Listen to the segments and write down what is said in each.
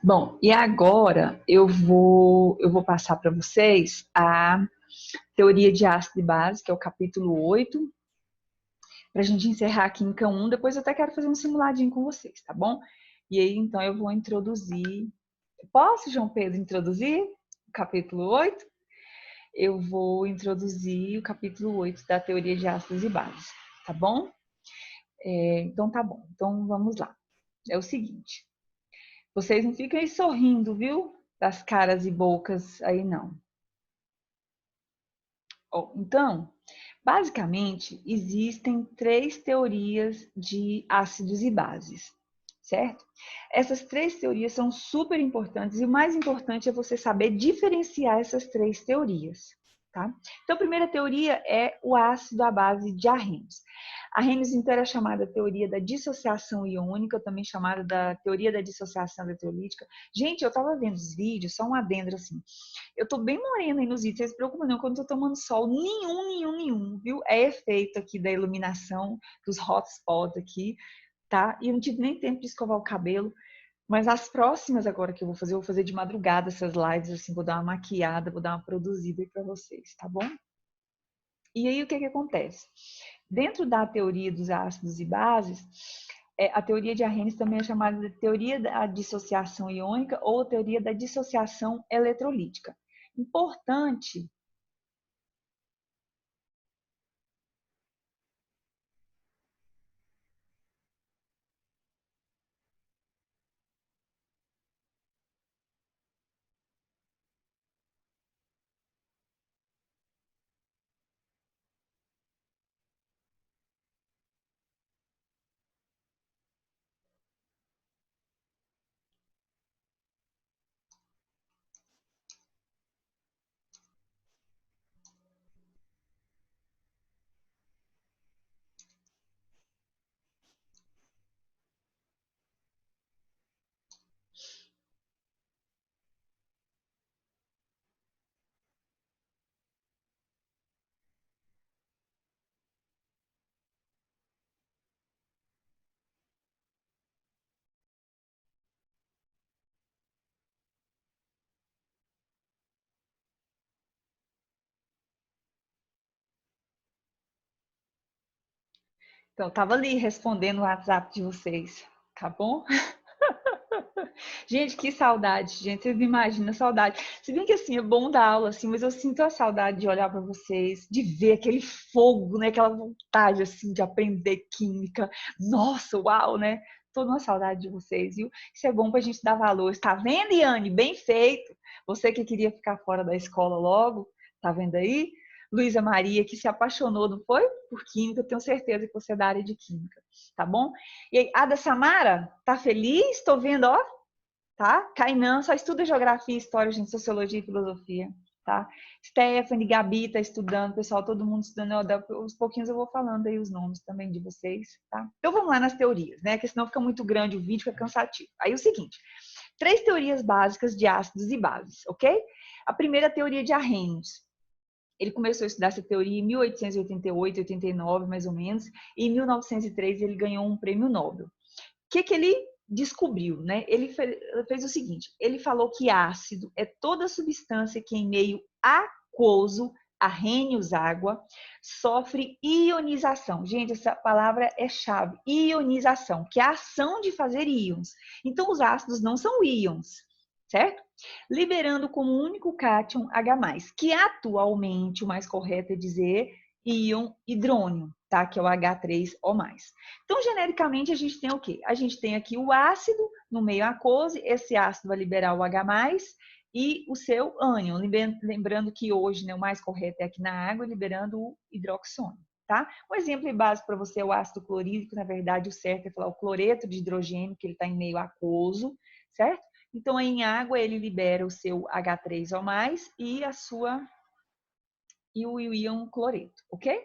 Bom, e agora eu vou passar para vocês a teoria de ácido e base, que é o capítulo 8, para a gente encerrar a química 1. Depois eu até quero fazer um simuladinho com vocês, tá bom? E aí, então, eu vou introduzir. Posso, João Pedro, introduzir o capítulo 8? Eu vou introduzir o capítulo 8 da teoria de ácidos e bases, tá bom? Então, tá bom. Então, vamos lá. É o seguinte. Vocês não ficam aí sorrindo, viu? Das caras e bocas aí, não. Então, basicamente, existem três teorias de ácidos e bases, certo? Essas três teorias são super importantes e o mais importante é você saber diferenciar essas três teorias, tá? Então, a primeira teoria é o ácido à base de Arrhenius. Arrhenius, então, era chamada teoria da dissociação iônica, também chamada da teoria da dissociação eletrolítica. Gente, eu estava vendo os vídeos, só um adendo assim. Eu tô bem morena aí nos vídeos, vocês se preocupem não, quando eu tô tomando sol, nenhum, viu? É efeito aqui da iluminação, dos hotspots aqui, tá? E eu não tive nem tempo de escovar o cabelo, mas as próximas agora que eu vou fazer de madrugada essas lives, assim, vou dar uma maquiada, vou dar uma produzida aí pra vocês, tá bom? E aí, o que que acontece? Dentro da teoria dos ácidos e bases, a teoria de Arrhenius também é chamada de teoria da dissociação iônica ou teoria da dissociação eletrolítica. Importante. Então, estava ali respondendo o WhatsApp de vocês, tá bom? Gente, que saudade, gente. Vocês não imaginam a saudade. Se bem que assim, é bom dar aula, assim, mas eu sinto a saudade de olhar para vocês, de ver aquele fogo, né? Aquela vontade, assim, de aprender química. Nossa, uau, né? Tô numa saudade de vocês, viu? Isso é bom pra gente dar valor. Está vendo, Iane? Bem feito. Você que queria ficar fora da escola logo, tá vendo aí? Luísa Maria, que se apaixonou, não foi? Por química, eu tenho certeza que você é da área de química, tá bom? E aí, Ada Samara, tá feliz? Tô vendo, ó, tá? Kainan só estuda geografia, história, gente, sociologia e filosofia, tá? Stephanie, Gabi tá estudando, pessoal, todo mundo estudando, aos pouquinhos eu vou falando aí os nomes também de vocês, tá? Então vamos lá nas teorias, né? Que senão fica muito grande o vídeo, fica cansativo. Aí o seguinte, três teorias básicas de ácidos e bases, ok? A primeira teoria de Arrhenius. Ele começou a estudar essa teoria em 1888, 89, mais ou menos, e em 1903 ele ganhou um prêmio Nobel. O que ele descobriu, né? Ele fez o seguinte, ele falou que ácido é toda substância que em meio aquoso, Arrhenius água, sofre ionização. Gente, essa palavra é chave, ionização, que é a ação de fazer íons. Então, os ácidos não são íons, certo? Liberando como único cátion H+, que atualmente o mais correto é dizer íon hidrônio, tá? Que é o H3O+. Então, genericamente, a gente tem o quê? A gente tem aqui o ácido no meio aquoso, esse ácido vai liberar o H+, e o seu ânion. Lembrando que hoje, né, o mais correto é aqui na água, liberando o hidroxônio, tá? Um exemplo básico para você é o ácido clorídrico, na verdade, o certo é falar o cloreto de hidrogênio, que ele está em meio aquoso, certo? Então, em água, ele libera o seu H3O+, e o íon cloreto, ok?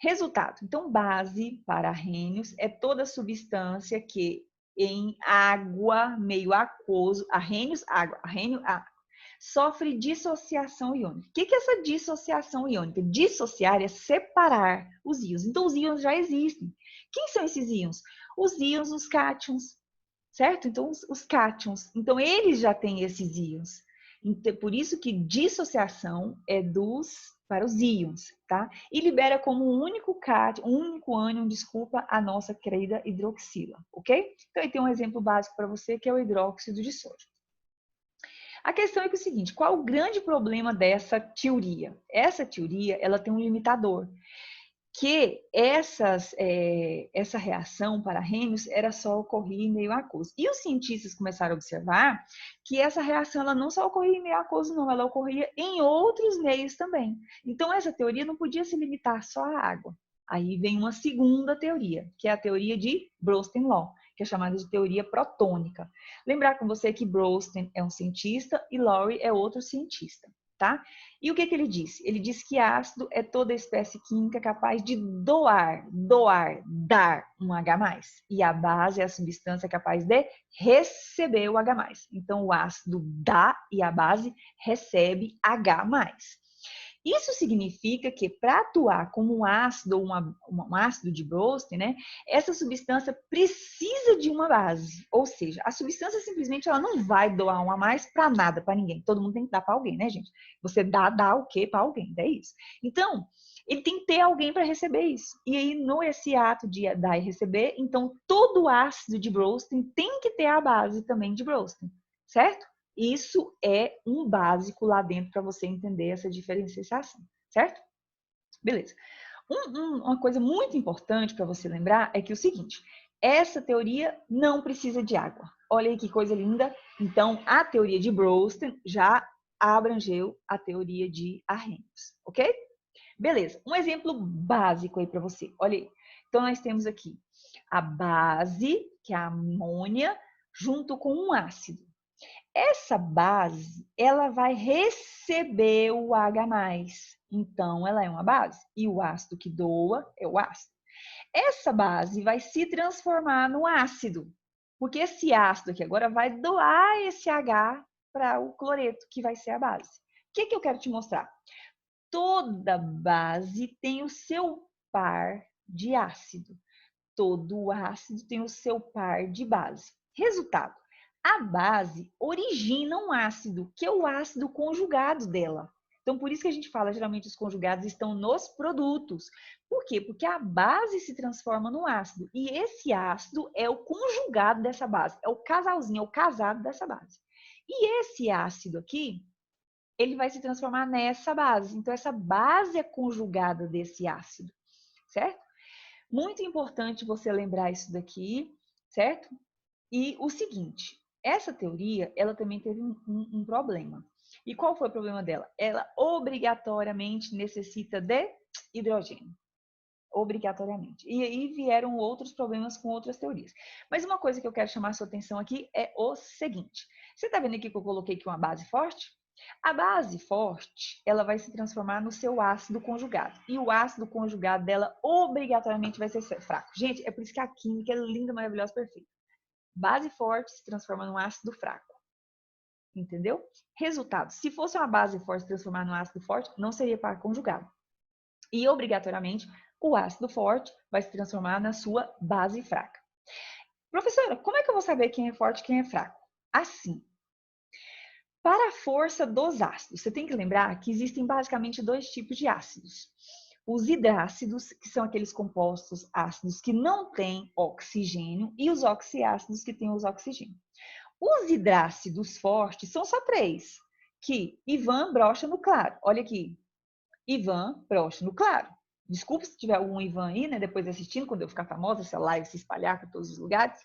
Resultado. Então, base para Arrhenius é toda substância que em água, meio aquoso, Arrhenius, água, Arrhenius, água, sofre dissociação iônica. O que é essa dissociação iônica? Dissociar é separar os íons. Então, os íons já existem. Quem são esses íons? Os íons, os cátions, certo? Então, os cátions. Então, eles já têm esses íons. Então, por isso que dissociação é para os íons, tá? E libera como um único cátion, um único ânion, desculpa, a nossa querida hidroxila, ok? Então, aí tem um exemplo básico para você, que é o hidróxido de sódio. A questão é que é o seguinte, qual o grande problema dessa teoria? Essa teoria, ela tem um limitador, que essa reação para Arrhenius era só ocorrer em meio aquoso. E os cientistas começaram a observar que essa reação ela não só ocorria em meio aquoso, não, ela ocorria em outros meios também. Então, essa teoria não podia se limitar só à água. Aí vem uma segunda teoria, que é a teoria de Bronsted-Lowell, que é chamada de teoria protônica. Lembrar com você que Bronsted é um cientista e Lowell é outro cientista. Tá? E o que ele disse? Ele disse que ácido é toda espécie química capaz de dar um H+. E a base é a substância capaz de receber o H+. Então, o ácido dá e a base recebe H+. Isso significa que para atuar como um ácido, um ácido de Bronsted, né, essa substância precisa de uma base. Ou seja, a substância simplesmente ela não vai doar um a mais para nada, para ninguém. Todo mundo tem que dar para alguém, né, gente? Você dá o quê para alguém? É isso. Então, ele tem que ter alguém para receber isso. E aí, esse ato de dar e receber, então, todo ácido de Bronsted tem que ter a base também de Bronsted, certo? Isso é um básico lá dentro para você entender essa diferenciação, certo? Beleza. Uma coisa muito importante para você lembrar é que o seguinte, essa teoria não precisa de água. Olha aí que coisa linda. Então, a teoria de Bronsted já abrangeu a teoria de Arrhenius, ok? Beleza. Um exemplo básico aí para você. Olha aí. Então, nós temos aqui a base, que é a amônia, junto com um ácido. Essa base, ela vai receber o H+. Então, ela é uma base. E o ácido que doa é o ácido. Essa base vai se transformar no ácido. Porque esse ácido aqui agora vai doar esse H para o cloreto, que vai ser a base. O que eu quero te mostrar? Toda base tem o seu par de ácido. Todo ácido tem o seu par de base. Resultado, a base origina um ácido, que é o ácido conjugado dela. Então, por isso que a gente fala, geralmente os conjugados estão nos produtos. Por quê? Porque a base se transforma no ácido. E esse ácido é o conjugado dessa base. É o casalzinho, é o casado dessa base. E esse ácido aqui, ele vai se transformar nessa base. Então, essa base é conjugada desse ácido, certo? Muito importante você lembrar isso daqui, certo? E o seguinte, essa teoria, ela também teve um problema. E qual foi o problema dela? Ela obrigatoriamente necessita de hidrogênio. Obrigatoriamente. E aí vieram outros problemas com outras teorias. Mas uma coisa que eu quero chamar a sua atenção aqui é o seguinte. Você está vendo aqui que eu coloquei aqui uma base forte? A base forte, ela vai se transformar no seu ácido conjugado. E o ácido conjugado dela obrigatoriamente vai ser fraco. Gente, é por isso que a química é linda, maravilhosa, perfeita. Base forte se transforma num ácido fraco. Entendeu? Resultado, se fosse uma base forte se transformar num ácido forte, não seria par conjugado. E, obrigatoriamente, o ácido forte vai se transformar na sua base fraca. Professora, como é que eu vou saber quem é forte e quem é fraco? Assim, para a força dos ácidos, você tem que lembrar que existem basicamente dois tipos de ácidos. Os hidrácidos, que são aqueles compostos ácidos que não têm oxigênio, e os oxiácidos, que têm os oxigênios. Os hidrácidos fortes são só três, que Ivan brocha no claro. Olha aqui, Ivan brocha no claro. Desculpa se tiver algum Ivan aí, né, depois assistindo, quando eu ficar famosa, essa live se espalhar para todos os lugares.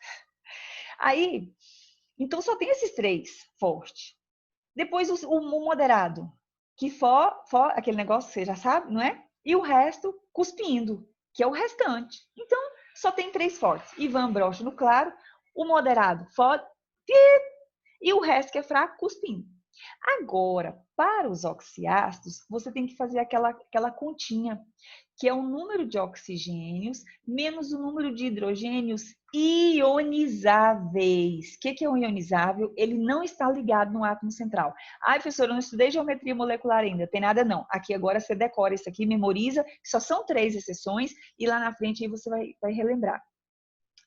Aí, então só tem esses três fortes. Depois o moderado, que aquele negócio que você já sabe, não é? E o resto cuspindo, que é o restante. Então, só tem três fortes. Ivan brocha no claro, o moderado forte e o resto que é fraco cuspindo. Agora, para os oxiácidos, você tem que fazer aquela continha, que é o número de oxigênios menos o número de hidrogênios ionizáveis. O que é um ionizável? Ele não está ligado no átomo central. Ai, professor, eu não estudei geometria molecular ainda. Tem nada não. Aqui agora você decora isso aqui, memoriza. Só são 3 exceções e lá na frente aí você vai relembrar.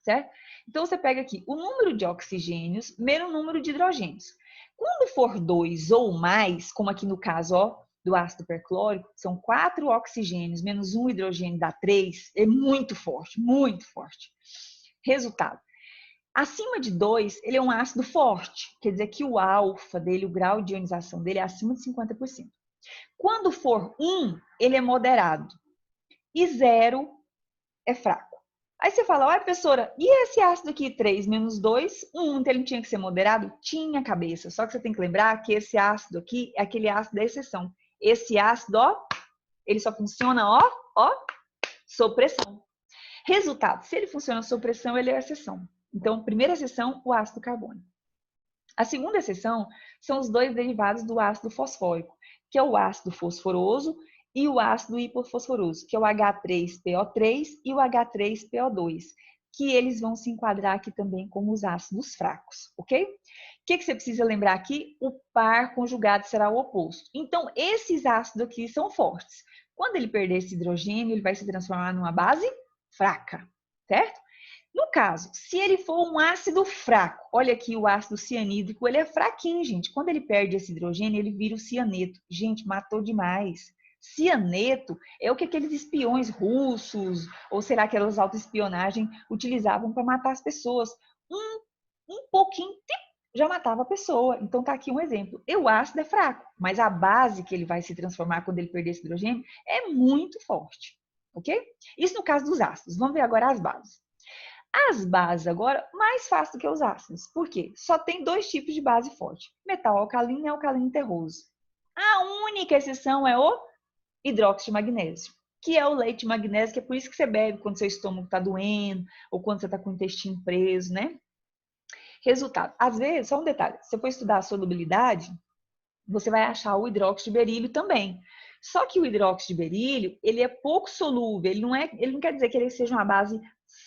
certo? Então, você pega aqui o número de oxigênios menos o número de hidrogênios. Quando for 2 ou mais, como aqui no caso, ó, do ácido perclórico, são 4 oxigênios menos 1 hidrogênio dá 3, é muito forte, muito forte. Resultado. Acima de 2, ele é um ácido forte, quer dizer que o alfa dele, o grau de ionização dele é acima de 50%. Quando for 1, ele é moderado e 0 é fraco. Aí você fala, olha, professora, e esse ácido aqui, 3 menos 2, 1, então ele tinha que ser moderado? Tinha, cabeça. Só que você tem que lembrar que esse ácido aqui é aquele ácido da exceção. Esse ácido, ó, ele só funciona, ó, sob pressão. Resultado, se ele funciona sob pressão, ele é a exceção. Então, primeira exceção, o ácido carbônico. A segunda exceção são os dois derivados do ácido fosfórico, que é o ácido fosforoso e o ácido hipofosforoso, que é o H3PO3 e o H3PO2, que eles vão se enquadrar aqui também como os ácidos fracos, ok? O que você precisa lembrar aqui? O par conjugado será o oposto. Então, esses ácidos aqui são fortes. Quando ele perder esse hidrogênio, ele vai se transformar numa base fraca, certo? No caso, se ele for um ácido fraco, olha aqui o ácido cianídrico, ele é fraquinho, gente. Quando ele perde esse hidrogênio, ele vira o cianeto. Gente, matou demais. Cianeto é o que aqueles espiões russos, ou será que aquelas autoespionagem utilizavam para matar as pessoas. Um pouquinho já matava a pessoa. Então tá aqui um exemplo. O ácido é fraco, mas a base que ele vai se transformar quando ele perder esse hidrogênio é muito forte, ok? Isso no caso dos ácidos. Vamos ver agora as bases. As bases agora, mais fácil do que os ácidos. Por quê? Só tem 2 tipos de base forte. Metal alcalino e alcalino terroso. A única exceção é o hidróxido de magnésio, que é o leite de magnésio, que é por isso que você bebe quando seu estômago está doendo, ou quando você está com o intestino preso, né? Resultado. Às vezes, só um detalhe, se você for estudar a solubilidade, você vai achar o hidróxido de berílio também. Só que o hidróxido de berílio, ele é pouco solúvel, ele não quer dizer que ele seja uma base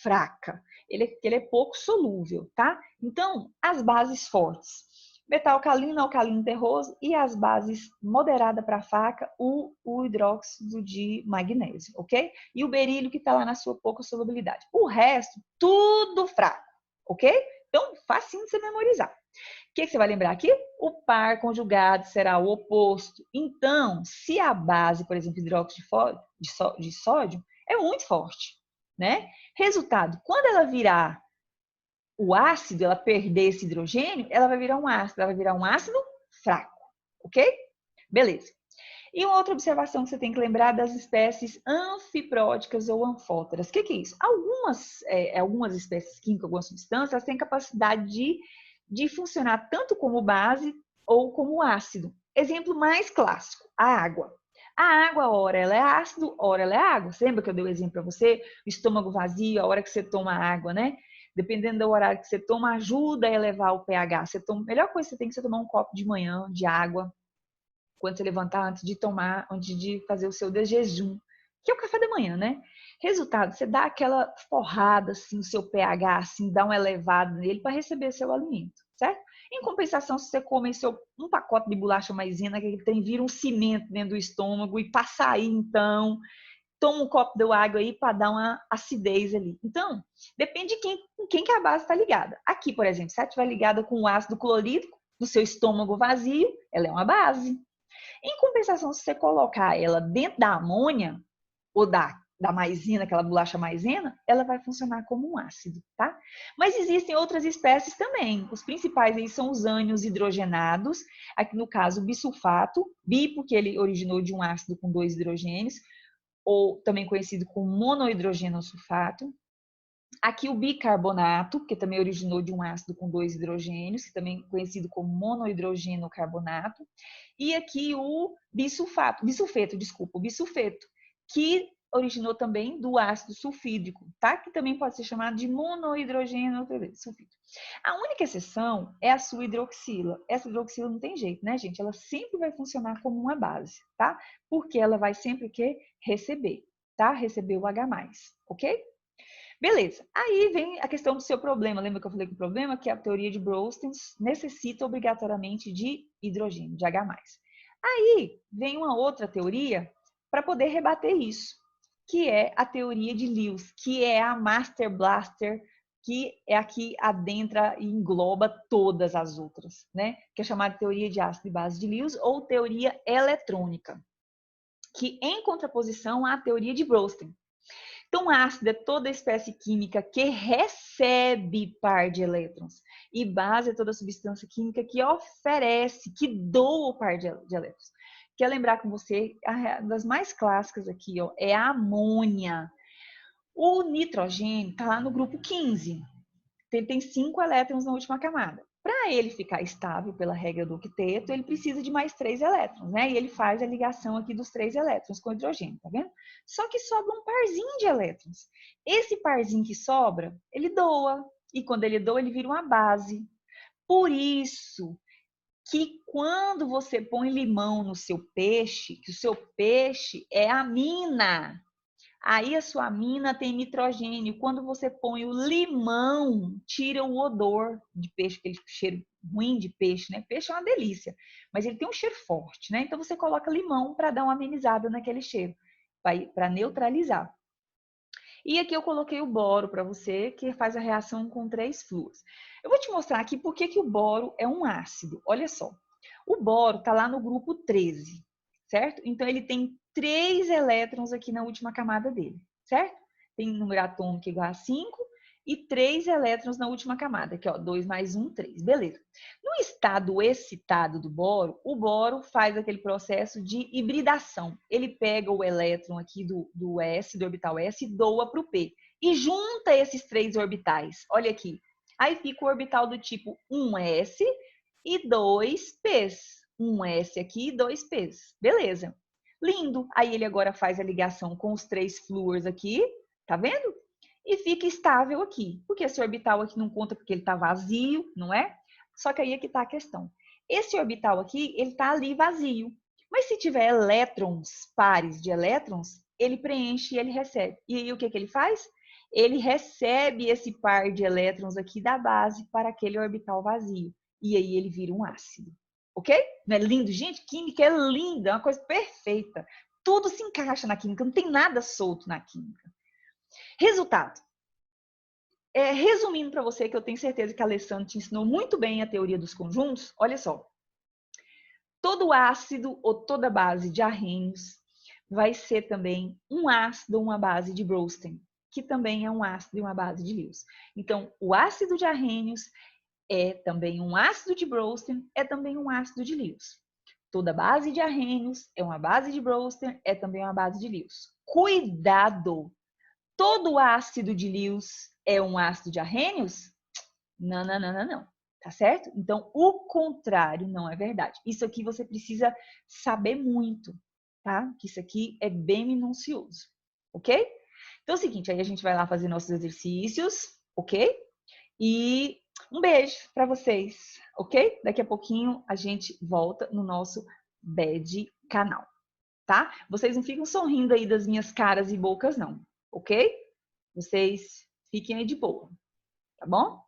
fraca, ele é pouco solúvel, tá? Então, as bases fortes, metal alcalino, alcalino terroso, e as bases moderada para fraca, o hidróxido de magnésio, ok? E o berílio que está lá na sua pouca solubilidade. O resto, tudo fraco, ok? Então, facinho de você memorizar. O que você vai lembrar aqui? O par conjugado será o oposto. Então, se a base, por exemplo, hidróxido de sódio, é muito forte, né? Resultado, quando ela virar o ácido, ela perder esse hidrogênio, ela vai virar um ácido, ela vai virar um ácido fraco, ok? Beleza. E uma outra observação que você tem que lembrar das espécies anfipróticas ou anfóteras. O que é isso? Algumas espécies químicas, algumas substâncias, elas têm capacidade de funcionar tanto como base ou como ácido. Exemplo mais clássico, a água. A água, ora ela é ácido, ora ela é água. Você lembra que eu dei o exemplo para você? O estômago vazio, a hora que você toma água, né? Dependendo do horário que você toma, ajuda a elevar o pH. A melhor coisa que você tem que ser tomar um copo de manhã de água, quando você levantar, antes de fazer o seu jejum, que é o café da manhã, né? Resultado, você dá aquela forrada, assim, o seu pH, assim, dá uma elevada nele para receber seu alimento, certo? Em compensação, se você comer um pacote de bolacha maisena, que tem vira um cimento dentro do estômago, e para sair, então, toma um copo de água aí para dar uma acidez ali. Então, depende de com quem que a base está ligada. Aqui, por exemplo, se ela estiver ligada com o ácido clorídrico, do seu estômago vazio, ela é uma base. Em compensação, se você colocar ela dentro da amônia, ou da maisena, aquela bolacha maisena, ela vai funcionar como um ácido, tá? Mas existem outras espécies também. Os principais aí são os ânions hidrogenados, aqui no caso o bisulfato, bi porque ele originou de um ácido com 2 hidrogênios, ou também conhecido como monohidrogênio sulfato. Aqui o bicarbonato, que também originou de um ácido com 2 hidrogênios, que também é conhecido como monohidrogênio carbonato. E aqui o bisulfeto, que originou também do ácido sulfídrico, tá? Que também pode ser chamado de monohidrogênio sulfídrico. A única exceção é a sua hidroxila. Essa hidroxila não tem jeito, né, gente? Ela sempre vai funcionar como uma base, tá? Porque ela vai sempre o quê? Receber, tá? Receber o H+, ok? Beleza. Aí vem a questão do seu problema. Lembra que eu falei que o problema é que a teoria de Browstens necessita obrigatoriamente de hidrogênio, de H+. Aí vem uma outra teoria para poder rebater isso, que é a teoria de Lewis, que é a Master Blaster que é aqui adentra e engloba todas as outras, né? Que é chamada de teoria de ácido e base de Lewis ou teoria eletrônica, que em contraposição à teoria de Bronsted. Então, ácido é toda espécie química que recebe par de elétrons. E base é toda substância química que oferece, que doa o par de elétrons. Quer lembrar com você, uma das mais clássicas aqui, ó, é a amônia. O nitrogênio está lá no grupo 15. Ele tem 5 elétrons na última camada. Para ele ficar estável pela regra do octeto, ele precisa de mais 3 elétrons, né? E ele faz a ligação aqui dos 3 elétrons com o hidrogênio, tá vendo? Só que sobra um parzinho de elétrons. Esse parzinho que sobra, ele doa. E quando ele doa, ele vira uma base. Por isso que quando você põe limão no seu peixe, que o seu peixe é amina. Aí a sua amina tem nitrogênio. Quando você põe o limão, tira o odor de peixe, aquele cheiro ruim de peixe, né? Peixe é uma delícia, mas ele tem um cheiro forte, né? Então você coloca limão para dar uma amenizada naquele cheiro, para neutralizar. E aqui eu coloquei o boro para você, que faz a reação com 3 flúors. Eu vou te mostrar aqui por que o boro é um ácido. Olha só, o boro está lá no grupo 13, certo? Então ele tem 3 elétrons aqui na última camada dele, certo? Tem número atômico igual a 5 e 3 elétrons na última camada, aqui ó, 2 mais 1, 3, beleza. No estado excitado do boro, o boro faz aquele processo de hibridação. Ele pega o elétron aqui do S, do orbital S, e doa para o P. E junta esses 3 orbitais, olha aqui. Aí fica o orbital do tipo 1s e 2p's. 1s aqui e 2p's, beleza. Lindo. Aí ele agora faz a ligação com os 3 flúors aqui, tá vendo? E fica estável aqui. Porque esse orbital aqui não conta porque ele está vazio, não é? Só que aí é que está a questão. Esse orbital aqui, ele está ali vazio. Mas se tiver elétrons, pares de elétrons, ele preenche e ele recebe. E aí o que ele faz? Ele recebe esse par de elétrons aqui da base para aquele orbital vazio. E aí ele vira um ácido. Ok? Não é lindo? Gente, química é linda, é uma coisa perfeita. Tudo se encaixa na química, não tem nada solto na química. Resultado. Resumindo para você, que eu tenho certeza que a Alessandra te ensinou muito bem a teoria dos conjuntos, olha só. Todo ácido ou toda base de arrênios vai ser também um ácido ou uma base de Bronsted, que também é um ácido e uma base de Lewis. Então, o ácido de arrênios é também um ácido de Bronsted, é também um ácido de Lewis. Toda base de arrênios é uma base de Bronsted, é também uma base de Lewis. Cuidado! Todo ácido de Lewis é um ácido de arrênios? Não, não, não, não, não. Tá certo? Então, o contrário não é verdade. Isso aqui você precisa saber muito, tá? Que isso aqui é bem minucioso, ok? Então é o seguinte, aí a gente vai lá fazer nossos exercícios, ok? E um beijo para vocês, ok? Daqui a pouquinho a gente volta no nosso BED canal, tá? Vocês não ficam sorrindo aí das minhas caras e bocas, não, ok? Vocês fiquem aí de boa, tá bom?